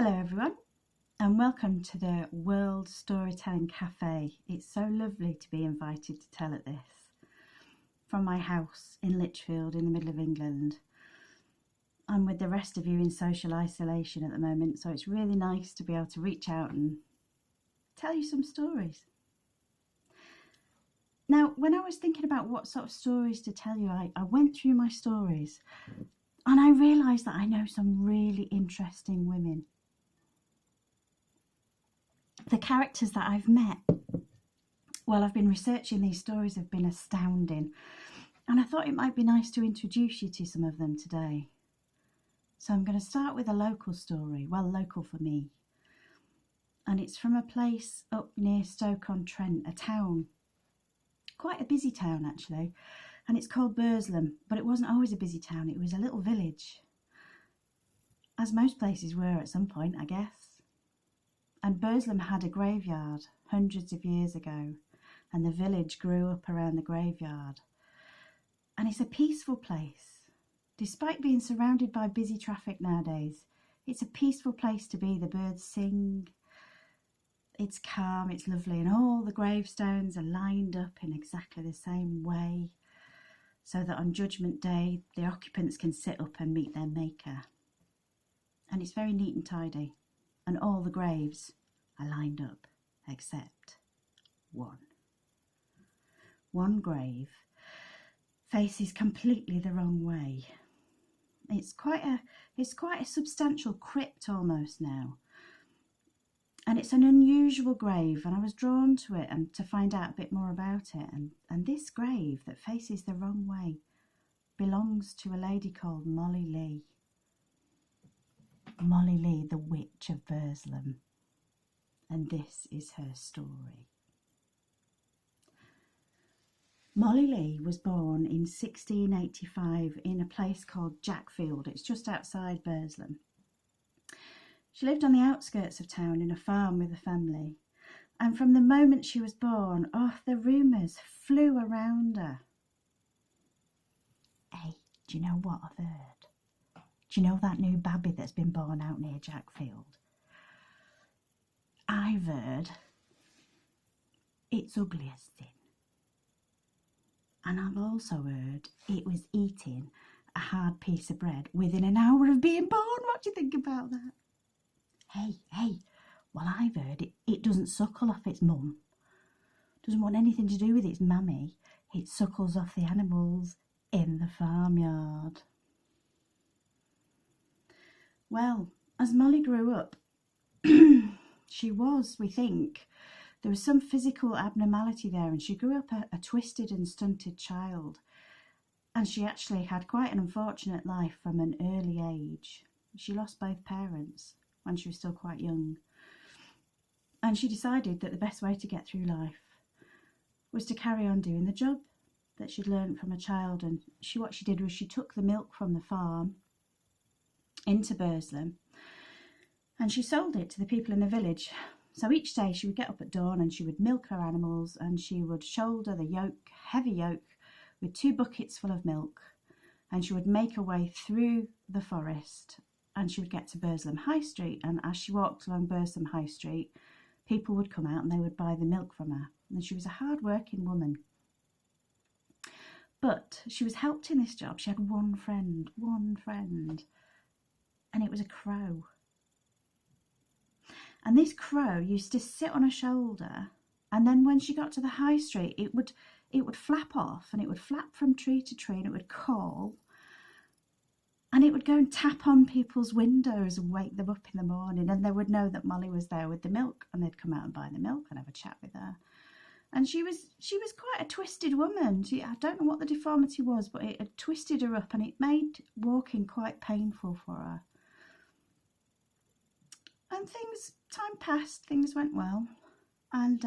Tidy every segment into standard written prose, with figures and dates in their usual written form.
Hello everyone and welcome to the World Storytelling Cafe. It's so lovely to be invited to tell at this from my house in Lichfield in the middle of England. I'm with the rest of you in social isolation at the moment, so it's really nice to be able to reach out and tell you some stories. Now, when I was thinking about what sort of stories to tell you, I went through my stories and I realised that I know some really interesting women. The characters that I've met while I've been researching these stories have been astounding, and I thought it might be nice to introduce you to some of them today. So I'm going to start with a local story, well, local for me, and it's from a place up near Stoke-on-Trent, a town, quite a busy town actually, and it's called Burslem, but it wasn't always a busy town, it was a little village, as most places were at some point, I guess. And Burslem had a graveyard hundreds of years ago, and the village grew up around the graveyard. And it's a peaceful place. Despite being surrounded by busy traffic nowadays, it's a peaceful place to be. The birds sing, it's calm, it's lovely, and all the gravestones are lined up in exactly the same way, so that on Judgment Day, the occupants can sit up and meet their maker. And it's very neat and tidy. And all the graves are lined up except one. One grave faces completely the wrong way. It's quite a substantial crypt almost now. And it's an unusual grave, and I was drawn to it and to find out a bit more about it. And this grave that faces the wrong way belongs to a lady called Molly Lee. Molly Lee, the Witch of Burslem, and this is her story. Molly Lee was born in 1685 in a place called Lichfield. It's just outside Burslem. She lived on the outskirts of town in a farm with a family, and from the moment she was born, the rumours flew around her. Hey, do you know what I've heard? Do you know that new baby that's been born out near Lichfield? I've heard it's ugly as sin. And I've also heard it was eating a hard piece of bread within an hour of being born. What do you think about that? Hey, well, I've heard it doesn't suckle off its mum. Doesn't want anything to do with its mammy. It suckles off the animals in the farmyard. Well, as Molly grew up, we think, there was some physical abnormality there, and she grew up a twisted and stunted child. And she actually had quite an unfortunate life from an early age. She lost both parents when she was still quite young. And she decided that the best way to get through life was to carry on doing the job that she'd learned from a child. And what she did was she took the milk from the farm into Burslem, and she sold it to the people in the village. So each day she would get up at dawn and she would milk her animals, and she would shoulder the heavy yoke with 2 buckets full of milk, and she would make her way through the forest, and she would get to Burslem High Street. And as she walked along Burslem High Street, people would come out and they would buy the milk from her. And she was a hard-working woman. But she was helped in this job. She had one friend, and it was a crow. And this crow used to sit on her shoulder, and then when she got to the high street, it would flap off, and it would flap from tree to tree, and it would call, and it would go and tap on people's windows and wake them up in the morning, and they would know that Molly was there with the milk, and they'd come out and buy the milk and have a chat with her. And she was quite a twisted woman. I don't know what the deformity was, but it had twisted her up, and it made walking quite painful for her. And time passed, things went well, and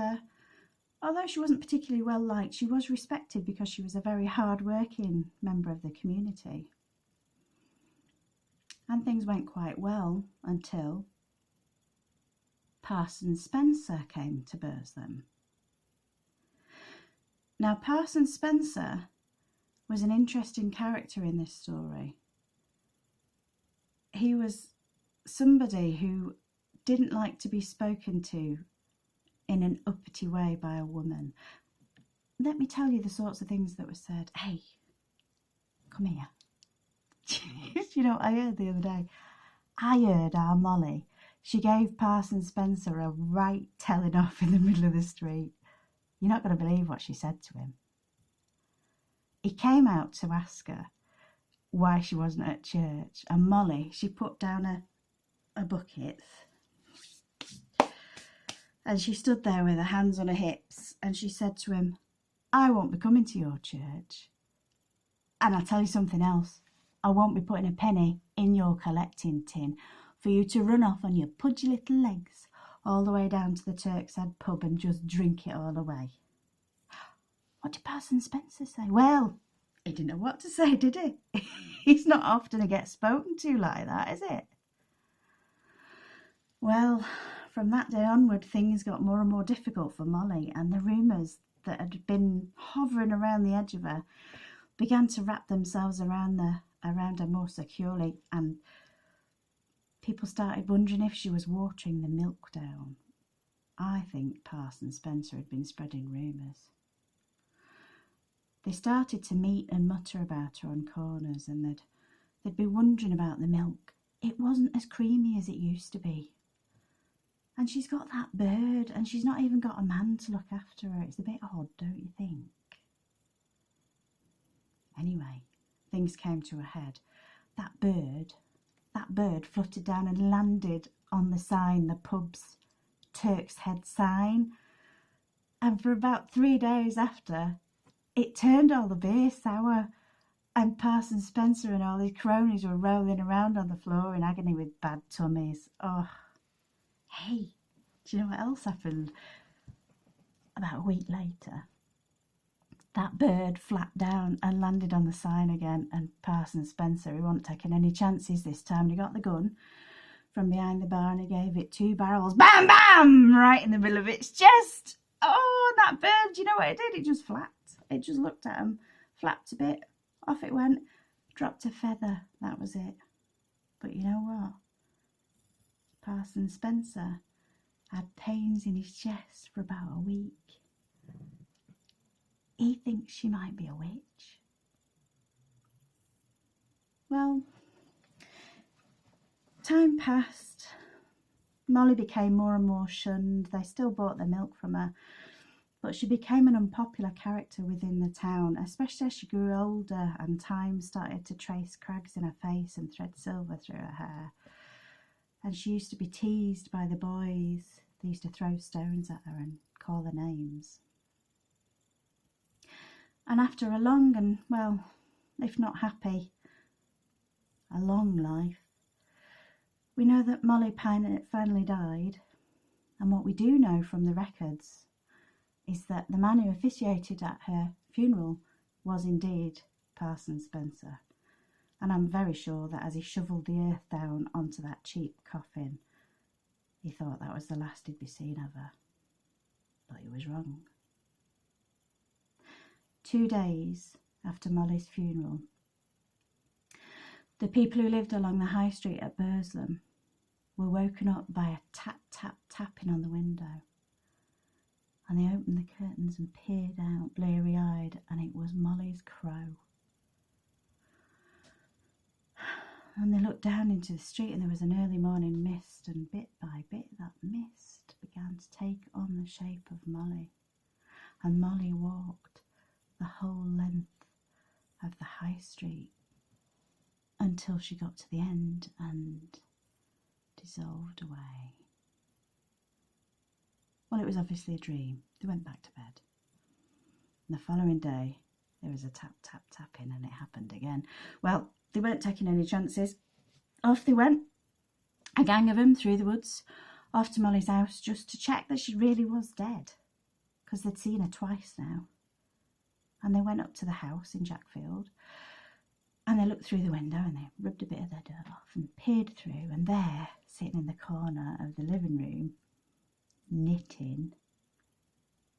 although she wasn't particularly well liked, she was respected because she was a very hard-working member of the community. And things went quite well until Parson Spencer came to Burslem. Now, Parson Spencer was an interesting character in this story. He was somebody who didn't like to be spoken to in an uppity way by a woman. Let me tell you the sorts of things that were said. Hey, come here. You know what I heard the other day? I heard our Molly, she gave Parson Spencer a right telling off in the middle of the street. You're not going to believe what she said to him. He came out to ask her why she wasn't at church, and Molly, she put down a bucket and she stood there with her hands on her hips, and she said to him, I won't be coming to your church, and I'll tell you something else, I won't be putting a penny in your collecting tin for you to run off on your pudgy little legs all the way down to the Turk's Head pub and just drink it all away. What did Parson Spencer say? Well, he didn't know what to say, did he? He's not often to get spoken to like that, is it? Well, from that day onward, things got more and more difficult for Molly, and the rumours that had been hovering around the edge of her began to wrap themselves around her more securely, and people started wondering if she was watering the milk down. I think Parson Spencer had been spreading rumours. They started to meet and mutter about her on corners, and they'd be wondering about the milk. It wasn't as creamy as it used to be. And she's got that bird, and she's not even got a man to look after her. It's a bit odd, don't you think? Anyway, things came to a head. That bird fluttered down and landed on the sign, the pub's Turk's Head sign. And for about 3 days after, it turned all the beer sour, and Parson Spencer and all his cronies were rolling around on the floor in agony with bad tummies. Oh, hey, do you know what else happened? About a week later, that bird flapped down and landed on the sign again, and Parson Spencer, he wasn't taking any chances this time. He got the gun from behind the bar and he gave it 2 barrels, bam, bam, right in the middle of its chest. Oh, that bird, do you know what it did? It just flapped. It just looked at him, flapped a bit, off it went, dropped a feather, that was it. But you know what? Parson Spencer had pains in his chest for about a week. He thinks she might be a witch. Well, time passed. Molly became more and more shunned. They still bought their milk from her, but she became an unpopular character within the town, especially as she grew older and time started to trace crags in her face and thread silver through her hair. And she used to be teased by the boys. They used to throw stones at her and call her names. And after a long and, well, if not happy, a long life, we know that Molly finally died. And what we do know from the records is that the man who officiated at her funeral was indeed Parson Spencer. And I'm very sure that as he shovelled the earth down onto that cheap coffin, he thought that was the last he'd be seen of her. But he was wrong. 2 days after Molly's funeral, the people who lived along the high street at Burslem were woken up by a tap, tap, tapping on the window. And they opened the curtains and peered out, bleary-eyed, and it was Molly's crow. And they looked down into the street, and there was an early morning mist, and bit by bit that mist began to take on the shape of Molly. And Molly walked the whole length of the high street until she got to the end and dissolved away. Well, it was obviously a dream. They went back to bed. And the following day, there was a tap, tap, tapping, and it happened again. Well, they weren't taking any chances. Off they went, a gang of them through the woods, off to Molly's house just to check that she really was dead, because they'd seen her twice now. And they went up to the house in Lichfield, and they looked through the window and they rubbed a bit of their dirt off and peered through, and there, sitting in the corner of the living room, knitting,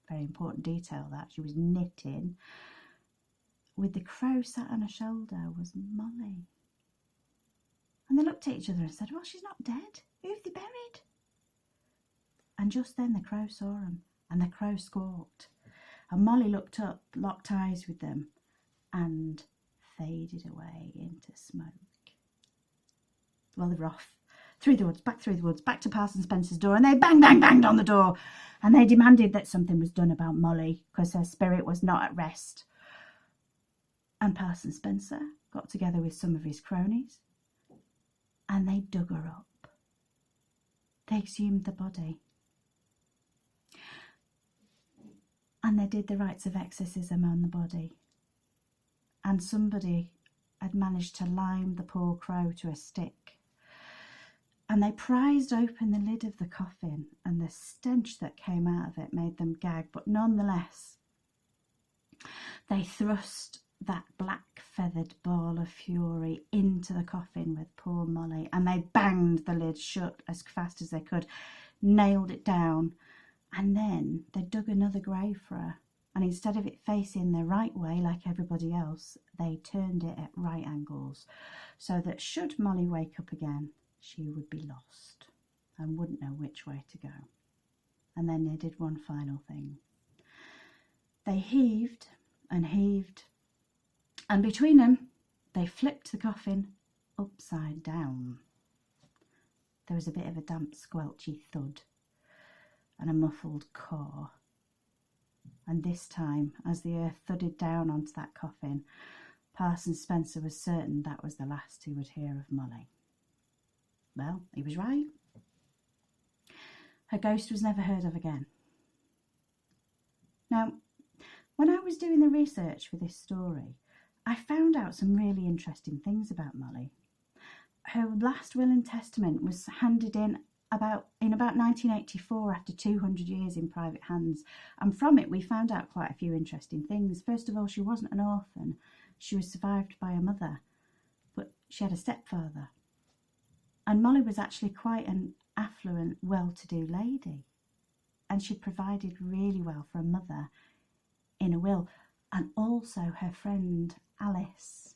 very important detail that, she was knitting, with the crow sat on her shoulder, was Molly. And they looked at each other and said, well, she's not dead. Who have they buried? And just then the crow saw them, and the crow squawked. And Molly looked up, locked eyes with them, and faded away into smoke. Well, they were off. Through the woods, back to Parson Spencer's door, and they banged on the door, and they demanded that something was done about Molly, because her spirit was not at rest. And Parson Spencer got together with some of his cronies, and they dug her up. They exhumed the body, and they did the rites of exorcism on the body. And somebody had managed to lime the poor crow to a stick. And they prized open the lid of the coffin, and the stench that came out of it made them gag. But nonetheless, they thrust that black feathered ball of fury into the coffin with poor Molly, and they banged the lid shut as fast as they could, nailed it down, and then they dug another grave for her. And instead of it facing the right way like everybody else, they turned it at right angles, so that should Molly wake up again, she would be lost and wouldn't know which way to go. And then they did one final thing. They heaved and heaved, and between them, they flipped the coffin upside down. There was a bit of a damp, squelchy thud and a muffled caw. And this time, as the earth thudded down onto that coffin, Parson Spencer was certain that was the last he would hear of Molly. Well, he was right. Her ghost was never heard of again. Now, when I was doing the research for this story, I found out some really interesting things about Molly. Her last will and testament was handed in about 1984, after 200 years in private hands, and from it we found out quite a few interesting things. First of all, she wasn't an orphan. She was survived by a mother, but she had a stepfather. And Molly was actually quite an affluent, well-to-do lady, and she provided really well for a mother in a will, and also her friend Alice.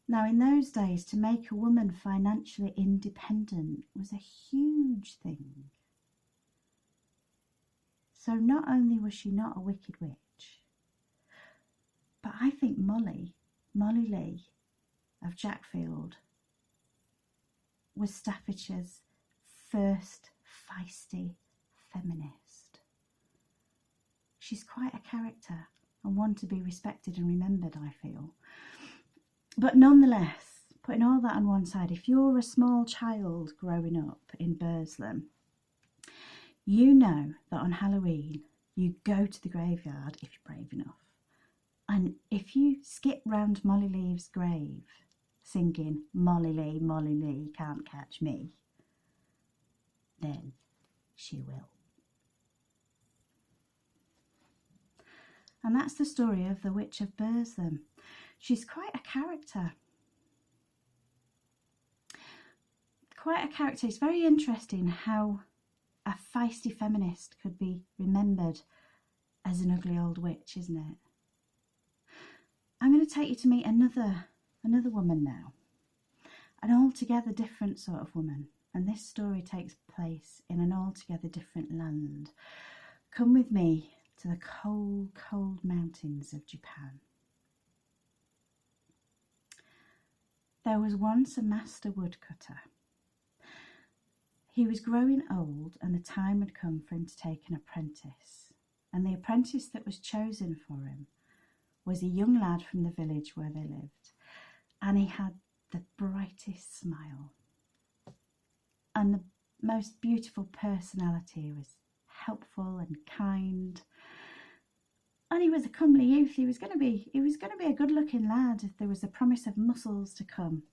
Now, in those days, to make a woman financially independent was a huge thing. So not only was she not a wicked witch, but I think Molly Lee of Lichfield, was Staffordshire's first feisty feminist. She's quite a character and one to be respected and remembered, I feel. But nonetheless, putting all that on one side, if you're a small child growing up in Burslem, you know that on Halloween you go to the graveyard if you're brave enough. And if you skip round Molly Lee's grave singing Molly Lee, can't catch me, then she will. And that's the story of the Witch of Burslem. She's quite a character. It's very interesting how a feisty feminist could be remembered as an ugly old witch, isn't it? I'm going to take you to meet another woman now. An altogether different sort of woman. And this story takes place in an altogether different land. Come with me to the cold, cold mountains of Japan. There was once a master woodcutter. He was growing old, and the time had come for him to take an apprentice. And the apprentice that was chosen for him was a young lad from the village where they lived. And he had the brightest smile and the most beautiful personality. He was helpful and kind. And he was a comely youth. He was going to be a good-looking lad if there was a promise of muscles to come.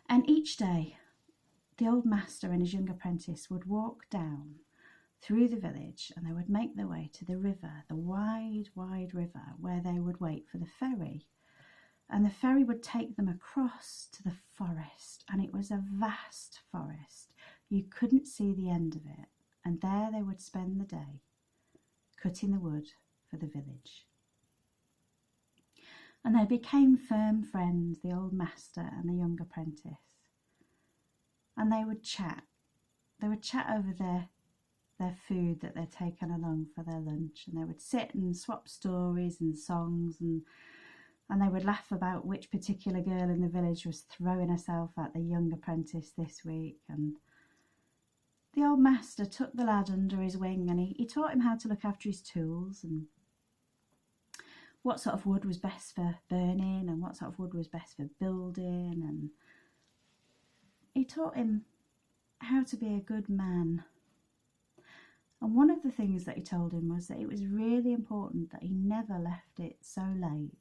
And each day, the old master and his young apprentice would walk down through the village, and they would make their way to the river, the wide, wide river, where they would wait for the ferry. And the ferry would take them across to the forest, and it was a vast forest. You couldn't see the end of it. And there they would spend the day, cutting the wood for the village. And they became firm friends, the old master and the young apprentice. And they would chat they would chat over their food that they'd taken along for their lunch, and they would sit and swap stories and songs, and they would laugh about which particular girl in the village was throwing herself at the young apprentice this week. And the old master took the lad under his wing, and he taught him how to look after his tools, and what sort of wood was best for burning and what sort of wood was best for building, and he taught him how to be a good man. And one of the things that he told him was that it was really important that he never left it so late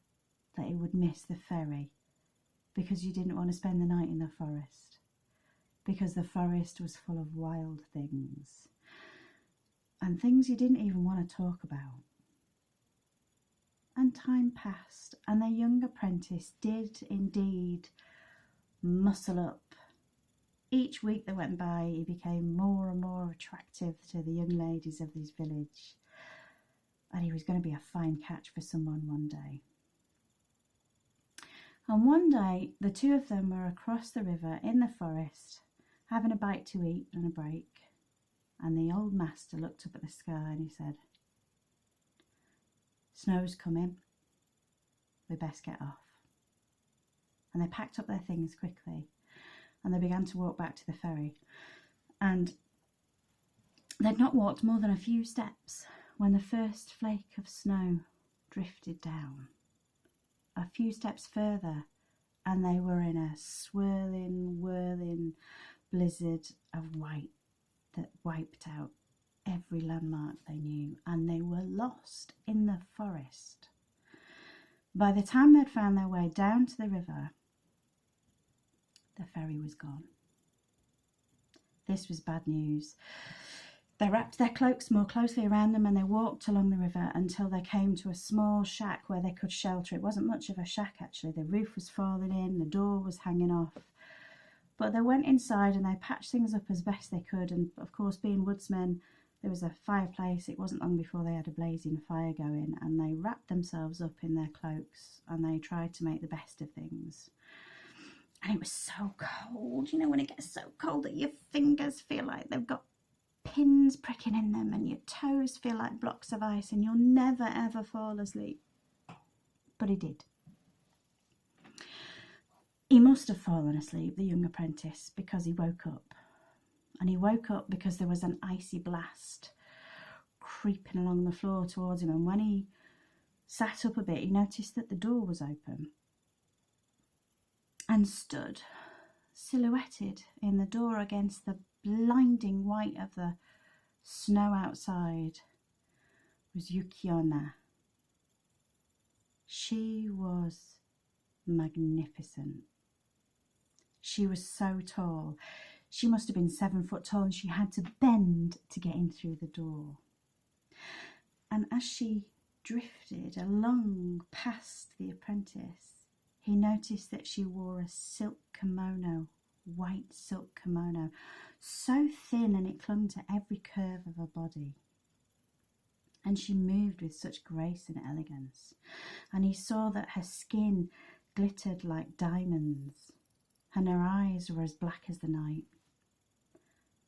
that he would miss the ferry, because you didn't want to spend the night in the forest, because the forest was full of wild things and things you didn't even want to talk about. And time passed, and the young apprentice did indeed muscle up. Each week that went by, he became more and more attractive to the young ladies of this village, and he was going to be a fine catch for someone one day. And one day, the two of them were across the river in the forest, having a bite to eat and a break, and the old master looked up at the sky and he said, "Snow's coming, we best get off." And they packed up their things quickly, and they began to walk back to the ferry. And they'd not walked more than a few steps when the first flake of snow drifted down. A few steps further, and they were in a swirling, whirling blizzard of white that wiped out every landmark they knew, and they were lost in the forest. By the time they'd found their way down to the river, the ferry was gone. This was bad news. They wrapped their cloaks more closely around them, and they walked along the river until they came to a small shack where they could shelter. It wasn't much of a shack, actually. The roof was falling in, the door was hanging off. But they went inside and they patched things up as best they could. And of course, being woodsmen, there was a fireplace. It wasn't long before they had a blazing fire going, and they wrapped themselves up in their cloaks and they tried to make the best of things. And it was so cold, you know, when it gets so cold that your fingers feel like they've got pins pricking in them, and your toes feel like blocks of ice, and you'll never ever fall asleep. But he did. He must have fallen asleep, the young apprentice, because he woke up. And he woke up because there was an icy blast creeping along the floor towards him. And when he sat up a bit, he noticed that the door was open. And stood silhouetted in the door against the blinding white of the snow outside was Yukiona. She was magnificent. She was so tall. She must have been 7 foot tall, and she had to bend to get in through the door. And as she drifted along past the apprentice, he noticed that she wore a silk kimono, white silk kimono, so thin and it clung to every curve of her body. And she moved with such grace and elegance. And he saw that her skin glittered like diamonds, and her eyes were as black as the night.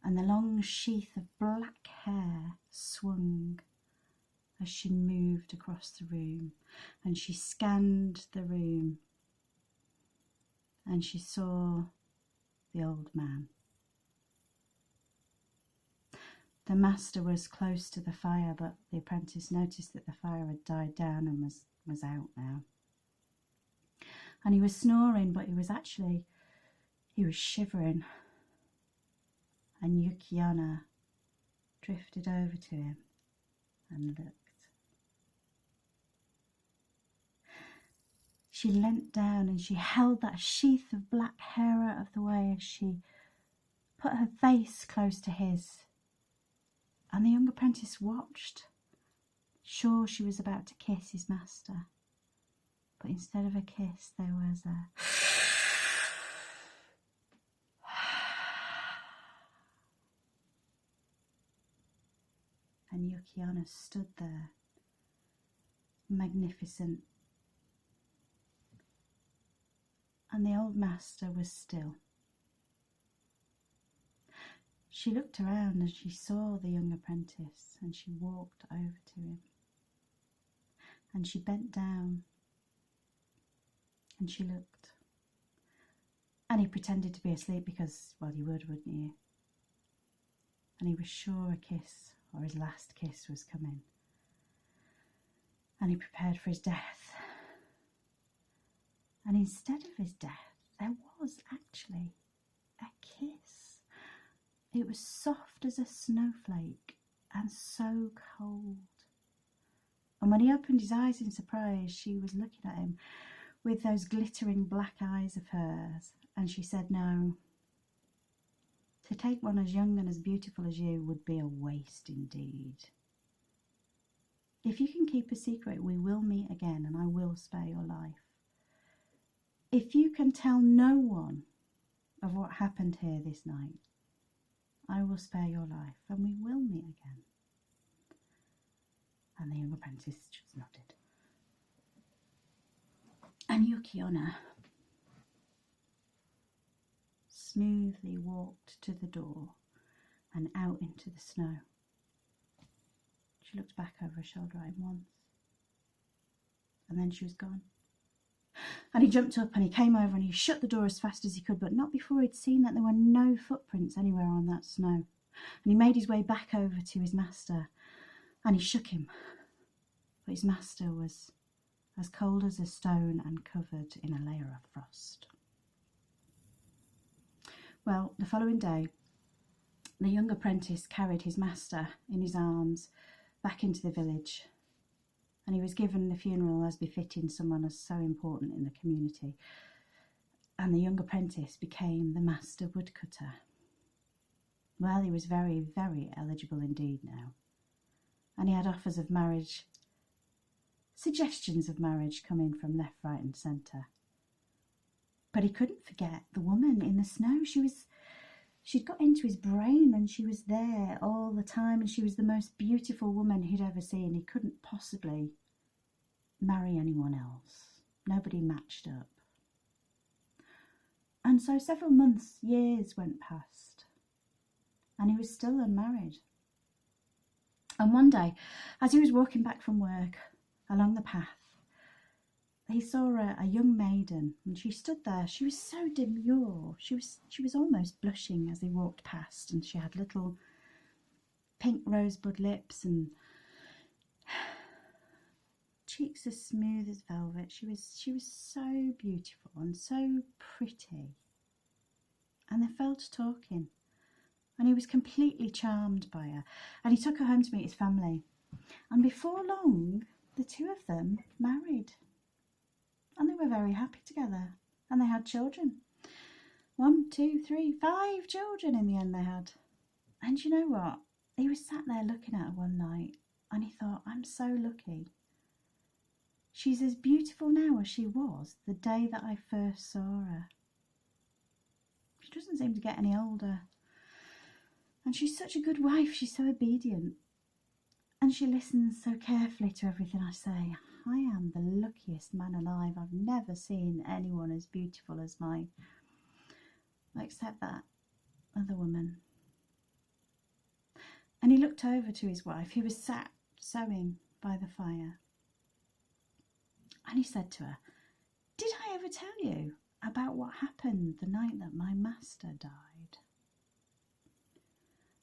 And the long sheath of black hair swung as she moved across the room, and she scanned the room, and she saw the old man. The master was close to the fire, but the apprentice noticed that the fire had died down and was out now. And he was snoring, but he was shivering. And Yukiona drifted over to him and looked. She leant down and she held that sheath of black hair out of the way as she put her face close to his. And the young apprentice watched, sure she was about to kiss his master. But instead of a kiss, there was a... And Yukiona stood there, magnificent. And the old master was still. She looked around and she saw the young apprentice, and she walked over to him. And she bent down and she looked. And he pretended to be asleep because, well, you would, wouldn't you? And he was sure a kiss, or his last kiss, was coming. And he prepared for his death. And instead of his death, there was actually a kiss. It was soft as a snowflake and so cold. And when he opened his eyes in surprise, she was looking at him with those glittering black eyes of hers, and she said, "No, to take one as young and as beautiful as you would be a waste indeed. If you can keep a secret, we will meet again and I will spare your life. If you can tell no one of what happened here this night, I will spare your life and we will meet again." And the young apprentice just nodded. And Yukiona smoothly walked to the door and out into the snow. She looked back over her shoulder at him once, and then she was gone. And he jumped up and he came over and he shut the door as fast as he could, but not before he'd seen that there were no footprints anywhere on that snow. And he made his way back over to his master and he shook him. But his master was as cold as a stone and covered in a layer of frost. Well, the following day, the young apprentice carried his master in his arms back into the village, and he was given the funeral as befitting someone as so important in the community. And the young apprentice became the master woodcutter. Well, he was very, very eligible indeed now, and he had offers of marriage, suggestions of marriage coming from left, right and centre. But he couldn't forget the woman in the snow. She'd got into his brain and she was there all the time, and she was the most beautiful woman he'd ever seen. He couldn't possibly marry anyone else. Nobody matched up. And so several months, years went past, and he was still unmarried. And one day, as he was walking back from work along the path, he saw a young maiden, and she stood there. She was so demure. She was almost blushing as he walked past, and she had little pink rosebud lips and cheeks as smooth as velvet. She was so beautiful and so pretty. And they fell to talking, and he was completely charmed by her, and he took her home to meet his family. And before long, the two of them married. And they were very happy together, and they had children. 1, 2, 3, 5 children in the end they had. And you know what? He was sat there looking at her one night, and he thought, I'm so lucky. She's as beautiful now as she was the day that I first saw her. She doesn't seem to get any older. And she's such a good wife. She's so obedient. And she listens so carefully to everything I say. I am the luckiest man alive. I've never seen anyone as beautiful as except that other woman. And he looked over to his wife, who was sat sewing by the fire. And he said to her, "Did I ever tell you about what happened the night that my master died?"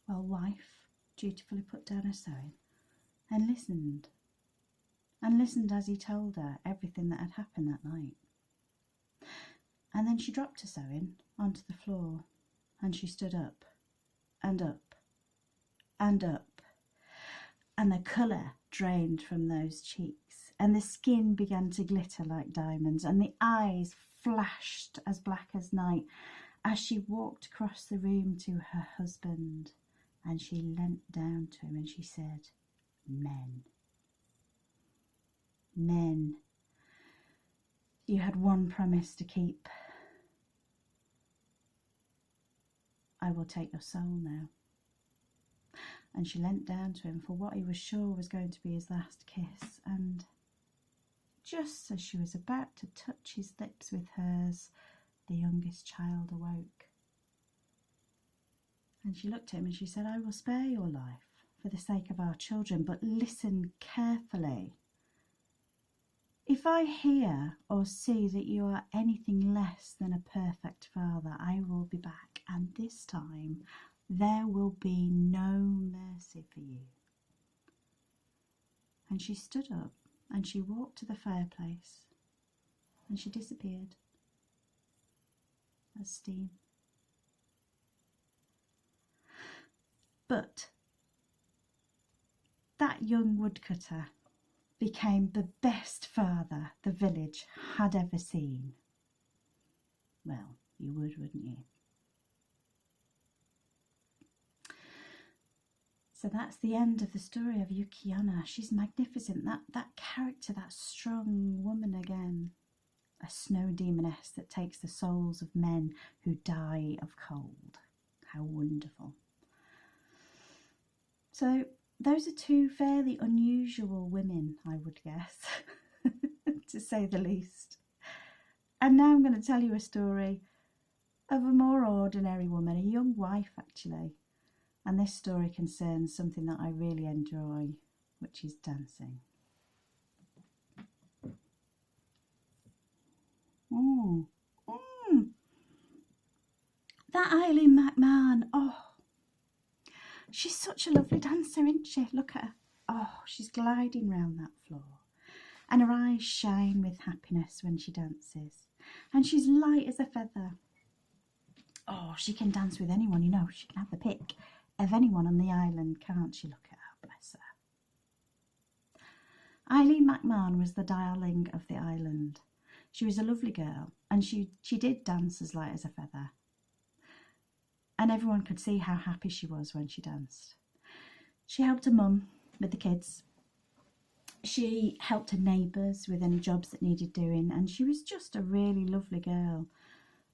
Well, wife dutifully put down her sewing and listened as he told her everything that had happened that night. And then she dropped her sewing onto the floor, and she stood up and up and up, and the colour drained from those cheeks, and the skin began to glitter like diamonds, and the eyes flashed as black as night as she walked across the room to her husband, and she leant down to him and she said, Men, you had one promise to keep. I will take your soul now. And she leant down to him for what he was sure was going to be his last kiss, and just as she was about to touch his lips with hers, the youngest child awoke. And she looked at him and she said, "I will spare your life for the sake of our children, but listen carefully. If I hear or see that you are anything less than a perfect father, I will be back, and this time there will be no mercy for you." And she stood up and she walked to the fireplace and she disappeared as steam. But that young woodcutter became the best father the village had ever seen. Well, you would, wouldn't you? So that's the end of the story of Yukiana. She's magnificent. That character, that strong woman again. A snow demoness that takes the souls of men who die of cold. How wonderful. So those are two fairly unusual women, I would guess, to say the least. And now I'm going to tell you a story of a more ordinary woman, a young wife actually. And this story concerns something that I really enjoy, which is dancing. That Eileen McMahon, she's such a lovely dancer, isn't she? Look at her. She's gliding round that floor. And her eyes shine with happiness when she dances. And she's light as a feather. She can dance with anyone, you know. She can have the pick of anyone on the island, can't she? Look at her, bless her. Eileen McMahon was the darling of the island. She was a lovely girl, and she did dance as light as a feather. And everyone could see how happy she was when she danced. She helped her mum with the kids. She helped her neighbours with any jobs that needed doing, and she was just a really lovely girl.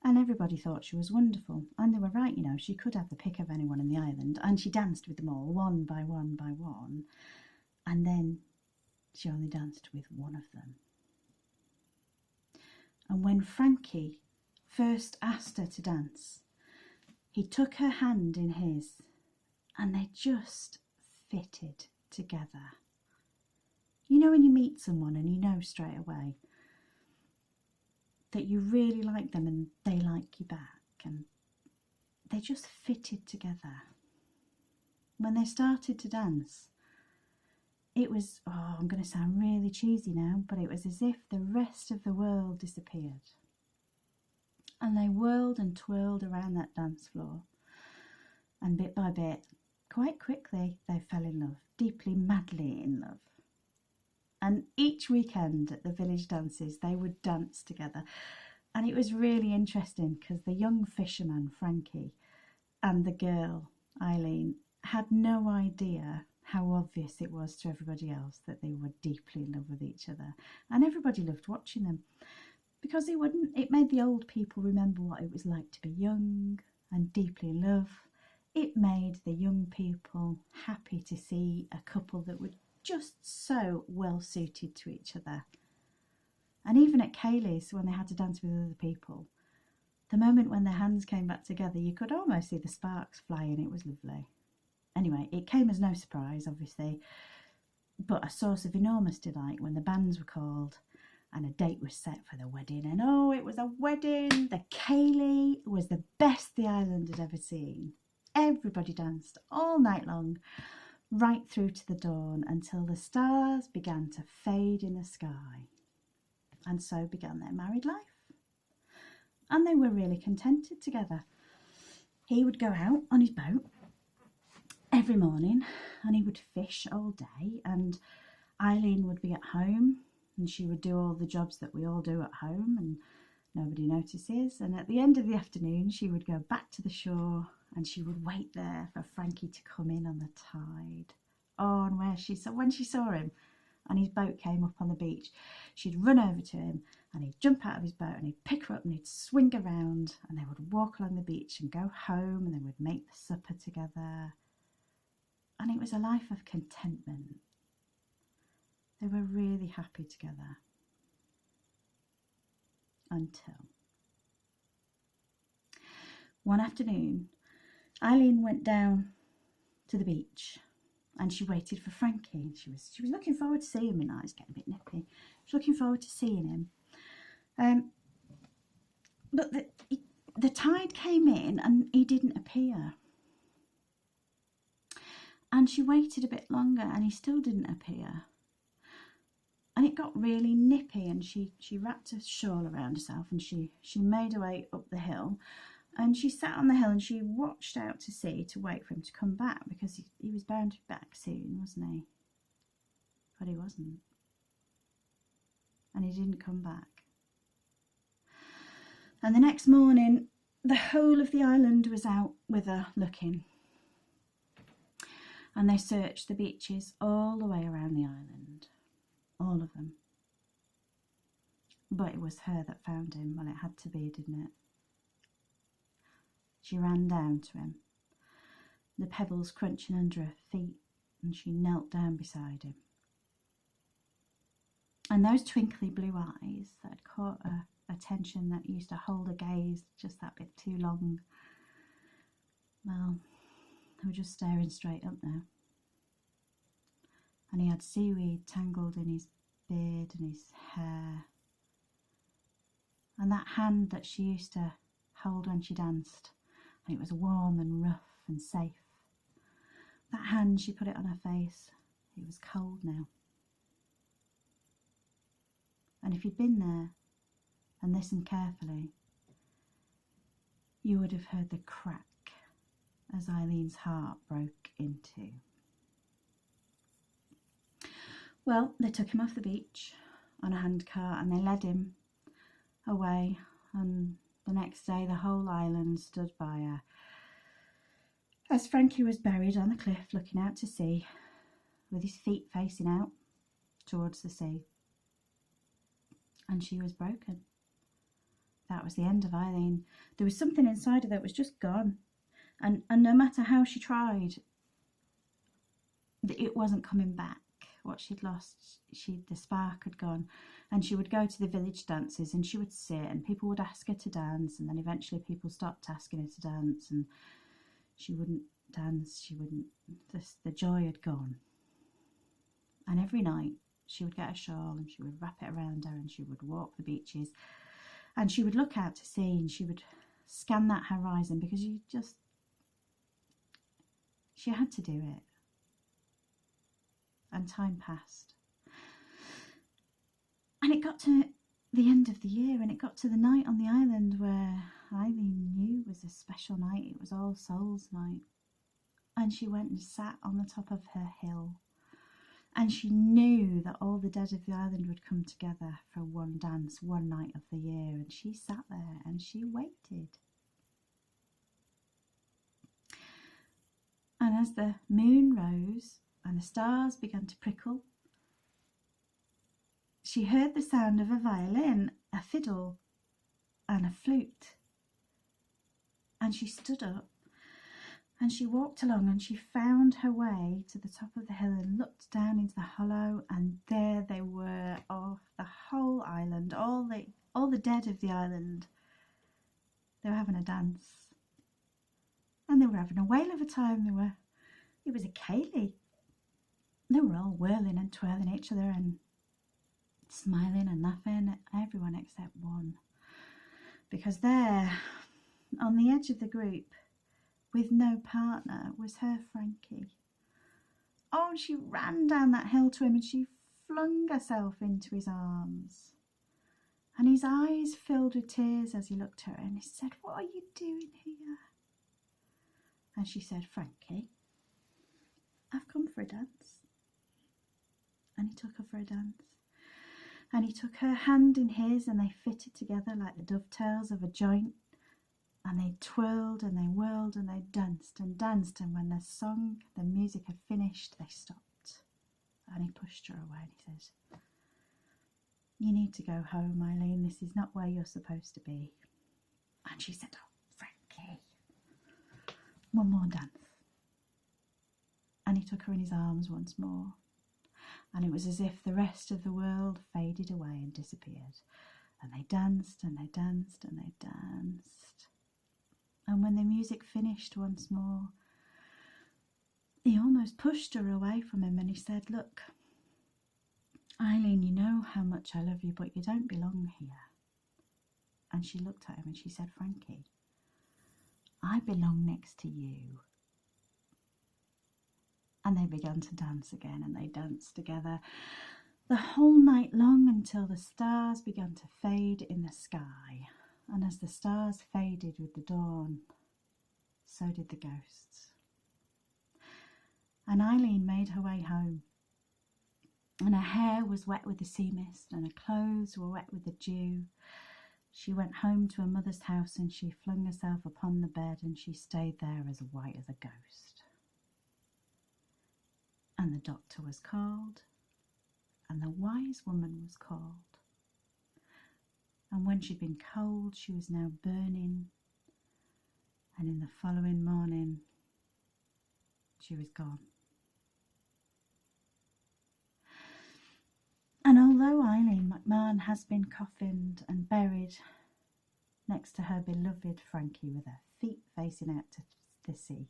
And everybody thought she was wonderful. And they were right, you know, she could have the pick of anyone in the island, and she danced with them all, one by one by one. And then she only danced with one of them. And when Frankie first asked her to dance, he took her hand in his, and they just fitted together. You know when you meet someone and you know straight away that you really like them and they like you back, and they just fitted together. When they started to dance, it was, I'm going to sound really cheesy now, but it was as if the rest of the world disappeared. And they whirled and twirled around that dance floor. And bit by bit, quite quickly, they fell in love, deeply, madly in love. And each weekend at the village dances, they would dance together. And it was really interesting because the young fisherman, Frankie, and the girl, Eileen, had no idea how obvious it was to everybody else that they were deeply in love with each other. And everybody loved watching them. Because it made the old people remember what it was like to be young and deeply in love. It made the young people happy to see a couple that were just so well suited to each other. And even at Kaylee's, when they had to dance with other people, the moment when their hands came back together, you could almost see the sparks flying. It was lovely. Anyway, it came as no surprise, obviously, but a source of enormous delight when the bands were called and a date was set for the wedding. And it was a wedding. The Kaylee was the best the island had ever seen. Everybody danced all night long, right through to the dawn, until the stars began to fade in the sky. And so began their married life. And they were really contented together. He would go out on his boat every morning and he would fish all day, and Eileen would be at home and she would do all the jobs that we all do at home and nobody notices. And at the end of the afternoon, she would go back to the shore and she would wait there for Frankie to come in on the tide. And when she saw him and his boat came up on the beach, she'd run over to him and he'd jump out of his boat and he'd pick her up and he'd swing around, and they would walk along the beach and go home, and they would make the supper together. And it was a life of contentment. They were really happy together. Until one afternoon, Eileen went down to the beach and she waited for Frankie. She was looking forward to seeing him. Now it's getting a bit nippy. She was looking forward to seeing him. But the tide came in and he didn't appear. And she waited a bit longer and he still didn't appear. And it got really nippy, and she wrapped a shawl around herself and she made her way up the hill. And she sat on the hill and she watched out to sea to wait for him to come back, because he was bound to be back soon, wasn't he? But he wasn't. And he didn't come back. And the next morning, the whole of the island was out with her looking. And they searched the beaches all the way around the island. All of them. But it was her that found him. Well, it had to be, didn't it? She ran down to him, the pebbles crunching under her feet, and she knelt down beside him. And those twinkly blue eyes that had caught her attention, that used to hold her gaze just that bit too long, well, they were just staring straight up now. And he had seaweed tangled in his beard and his hair. And that hand that she used to hold when she danced, and it was warm and rough and safe. That hand, she put it on her face. It was cold now. And if you'd been there and listened carefully, you would have heard the crack as Eileen's heart broke in two. Well, they took him off the beach on a handcart and they led him away, and the next day the whole island stood by her as Frankie was buried on the cliff looking out to sea with his feet facing out towards the sea. And she was broken. That was the end of Eileen. There was something inside her that was just gone, and no matter how she tried, it wasn't coming back. What she'd lost, the spark had gone. And she would go to the village dances and she would sit and people would ask her to dance, and then eventually people stopped asking her to dance and she wouldn't dance, the joy had gone. And every night she would get a shawl and she would wrap it around her and she would walk the beaches and she would look out to sea and she would scan that horizon, because she had to do it. And time passed. And it got to the end of the year, and it got to the night on the island where Eileen knew was a special night. It was All Souls Night. And she went and sat on the top of her hill. And she knew that all the dead of the island would come together for one dance, one night of the year. And she sat there and she waited. And as the moon rose and the stars began to prickle, she heard the sound of a violin, a fiddle, and a flute. And she stood up and she walked along and she found her way to the top of the hill and looked down into the hollow, and there they were, off the whole island, all the dead of the island. They were having a dance. And they were having a whale of a time. It was a ceilidh. They were all whirling and twirling each other and smiling and laughing, everyone except one. Because there, on the edge of the group, with no partner, was her Frankie. Oh, and she ran down that hill to him and she flung herself into his arms. And his eyes filled with tears as he looked at her and he said, "What are you doing here?" And she said, "Frankie, I've come for a dance." And he took her for a dance. And he took her hand in his and they fitted together like the dovetails of a joint. And they twirled and they whirled and they danced and danced. And when the music had finished, they stopped. And he pushed her away and he said, "You need to go home, Eileen. This is not where you're supposed to be." And she said, "Oh, Frankie, one more dance." And he took her in his arms once more. And it was as if the rest of the world faded away and disappeared. And they danced and they danced and they danced. And when the music finished once more, he almost pushed her away from him and he said, "Look, Eileen, you know how much I love you, but you don't belong here." And she looked at him and she said, "Frankie, I belong next to you." And they began to dance again, and they danced together the whole night long until the stars began to fade in the sky. And as the stars faded with the dawn, so did the ghosts. And Eileen made her way home, and her hair was wet with the sea mist and her clothes were wet with the dew. She went home to her mother's house and she flung herself upon the bed and she stayed there as white as a ghost. And the doctor was called, and the wise woman was called. And when she'd been cold, she was now burning. And in the following morning, she was gone. And although Eileen McMahon has been coffined and buried next to her beloved Frankie with her feet facing out to the sea,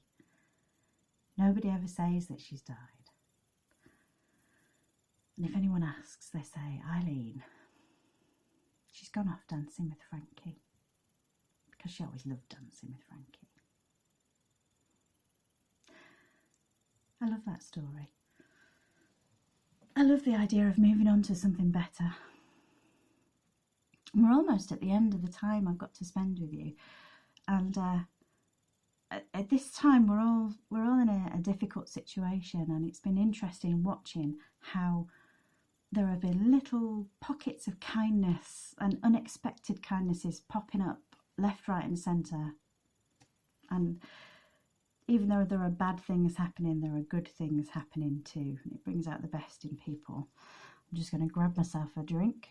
nobody ever says that she's died. And if anyone asks, they say, "Eileen, she's gone off dancing with Frankie," because she always loved dancing with Frankie. I love that story. I love the idea of moving on to something better. We're almost at the end of the time I've got to spend with you, and at this time we're all in a difficult situation, and it's been interesting watching how there have been little pockets of kindness and unexpected kindnesses popping up left, right and centre. And even though there are bad things happening, there are good things happening too. And it brings out the best in people. I'm just going to grab myself a drink.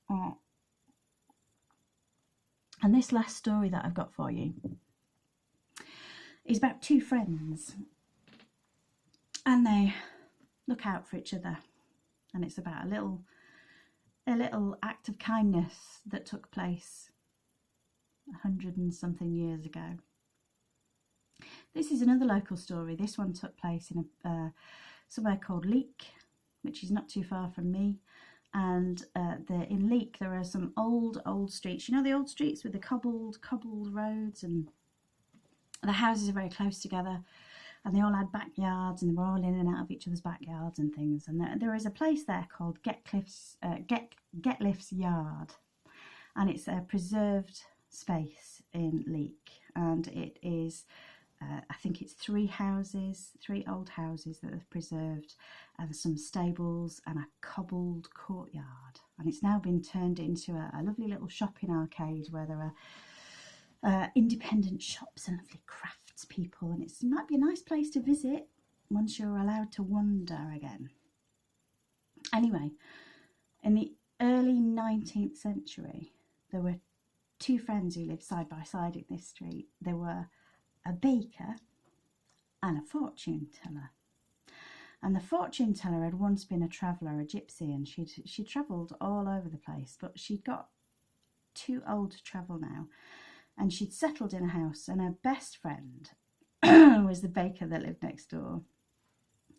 And this last story that I've got for you is about two friends. And they look out for each other. And it's about a little act of kindness that took place 100 and something years ago. This is another local story. This one took place in somewhere called Leek, which is not too far from me. And in Leek there are some old streets. You know the old streets with the cobbled roads, and the houses are very close together. And they all had backyards, and they were all in and out of each other's backyards and things. And there is a place there called Getcliffe's Yard, and it's a preserved space in Leek. And it is, I think it's three old houses that are preserved, and some stables and a cobbled courtyard. And it's now been turned into a lovely little shopping arcade where there are independent shops and lovely crafts people, and it might be a nice place to visit once you're allowed to wander again. Anyway, in the early 19th century, there were two friends who lived side by side in this street. There were a baker and a fortune teller. And the fortune teller had once been a traveller, a gypsy, and she travelled all over the place, but she'd got too old to travel now. And she'd settled in a house, and her best friend was the baker that lived next door.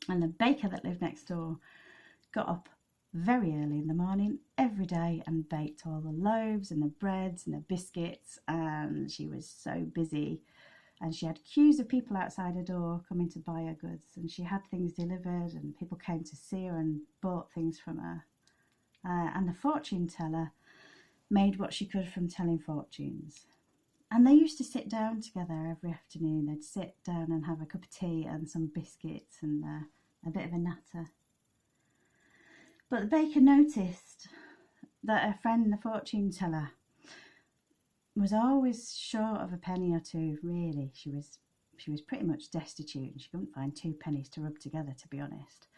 And the baker that lived next door got up very early in the morning every day and baked all the loaves and the breads and the biscuits, and she was so busy. And she had queues of people outside her door coming to buy her goods, and she had things delivered, and people came to see her and bought things from her. And the fortune teller made what she could from telling fortunes. And they used to sit down together every afternoon. They'd sit down and have a cup of tea and some biscuits and a bit of a natter. But the baker noticed that her friend, the fortune teller, was always short of a penny or two, really. She was pretty much destitute, and she couldn't find 2 pennies to rub together, to be honest.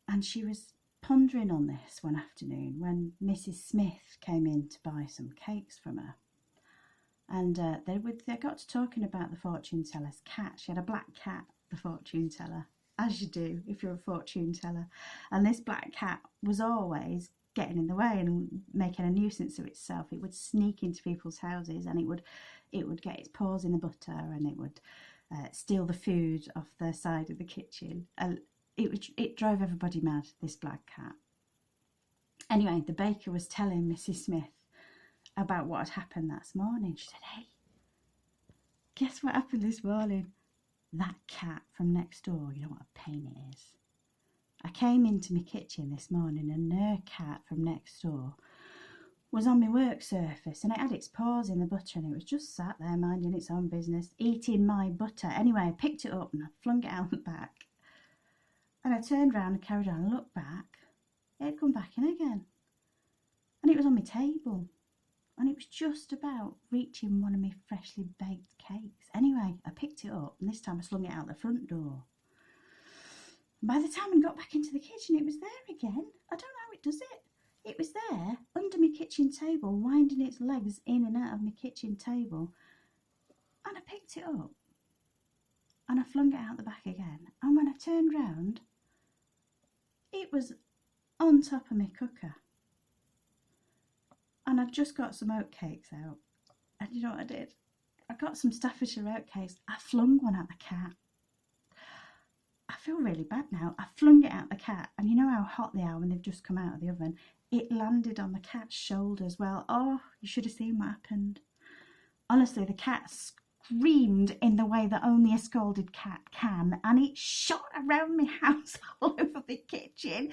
And she was pondering on this one afternoon when Mrs. Smith came in to buy some cakes from her. And they got to talking about the fortune teller's cat. She had a black cat, the fortune teller, as you do if you're a fortune teller. And this black cat was always getting in the way and making a nuisance of itself. It would sneak into people's houses, and it it would get its paws in the butter and it would steal the food off the side of the kitchen. And it drove everybody mad, this black cat. Anyway, the baker was telling Mrs. Smith about what had happened that morning. She said, hey, guess what happened this morning? That cat from next door, you know what a pain it is. I came into my kitchen this morning and her cat from next door was on my work surface and it had its paws in the butter and it was just sat there minding its own business, eating my butter. Anyway, I picked it up and I flung it out the back. And I turned round and carried on and looked back. It had come back in again. And it was on my table. And it was just about reaching one of my freshly baked cakes. Anyway, I picked it up and this time I slung it out the front door. And by the time I got back into the kitchen, it was there again. I don't know how it does it. It was there under my kitchen table, winding its legs in and out of my kitchen table. And I picked it up and I flung it out the back again. And when I turned round, it was on top of my cooker. And I'd just got some oatcakes out. And you know what I did? I got some Staffordshire oatcakes. I flung one at the cat. I feel really bad now. I flung it at the cat. And you know how hot they are when they've just come out of the oven? It landed on the cat's shoulders. Well, oh, you should have seen what happened. Honestly, the cat screamed in the way that only a scalded cat can. And it shot around my house all over the kitchen,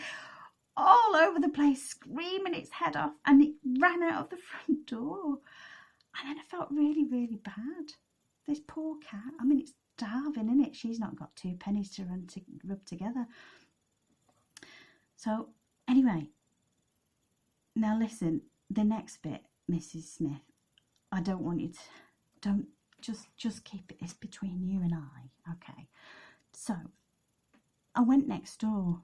all over the place, screaming its head off. And it ran out of the front door. And then I felt really, really bad. This poor cat, I mean, it's starving, isn't it? She's not got 2 pennies to rub together. So, anyway, now listen, the next bit, Mrs. Smith, I don't want you to, don't, just keep this between you and I, okay? So, I went next door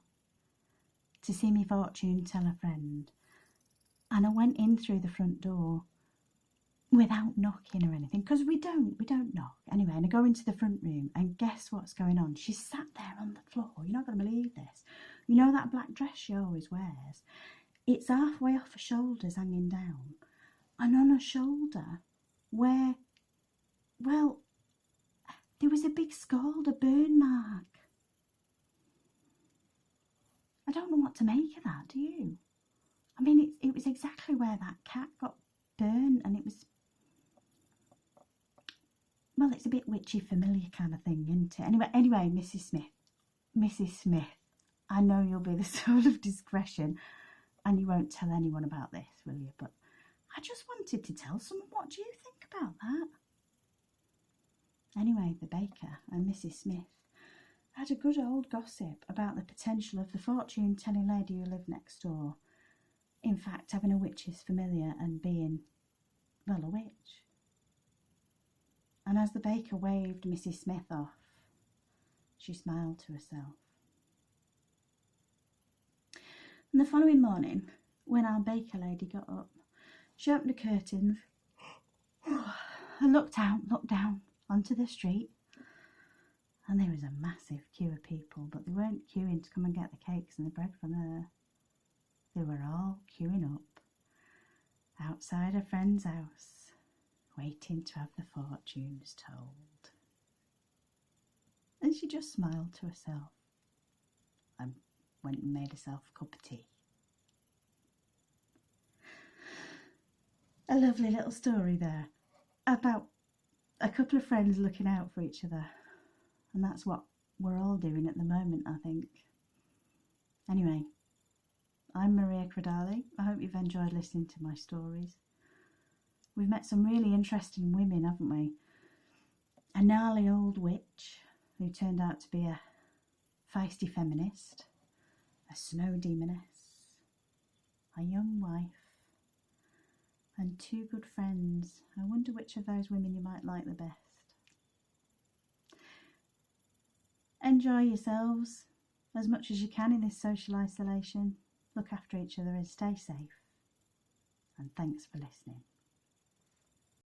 to see my fortune teller friend, and I went in through the front door without knocking or anything, because we don't knock. Anyway, and I go into the front room and guess what's going on? She's sat there on the floor. You're not going to believe this. You know that black dress she always wears? It's halfway off her shoulders hanging down. And on her shoulder, where, well, there was a big scald, a burn mark. I don't know what to make of that, do you? I mean, it was exactly where that cat got burned, and it was, well, it's a bit witchy familiar kind of thing, isn't it? Anyway, Mrs. Smith, I know you'll be the soul of discretion and you won't tell anyone about this, will you? But I just wanted to tell someone. What do you think about that? Anyway, the baker and Mrs. Smith had a good old gossip about the potential of the fortune-telling lady who lived next door. In fact, having a witch's familiar and being, well, a witch. And as the baker waved Mrs. Smith off, she smiled to herself. And the following morning, when our baker lady got up, she opened the curtains and looked down onto the street. And there was a massive queue of people, but they weren't queuing to come and get the cakes and the bread from her. They were all queuing up outside a friend's house, waiting to have the fortunes told. And she just smiled to herself and went and made herself a cup of tea. A lovely little story there about a couple of friends looking out for each other. And that's what we're all doing at the moment, I think. Anyway, I'm Maria Credali. I hope you've enjoyed listening to my stories. We've met some really interesting women, haven't we? A gnarly old witch who turned out to be a feisty feminist, a snow demoness, a young wife, and 2 good friends. I wonder which of those women you might like the best. Enjoy yourselves as much as you can in this social isolation. Look after each other and stay safe. And thanks for listening.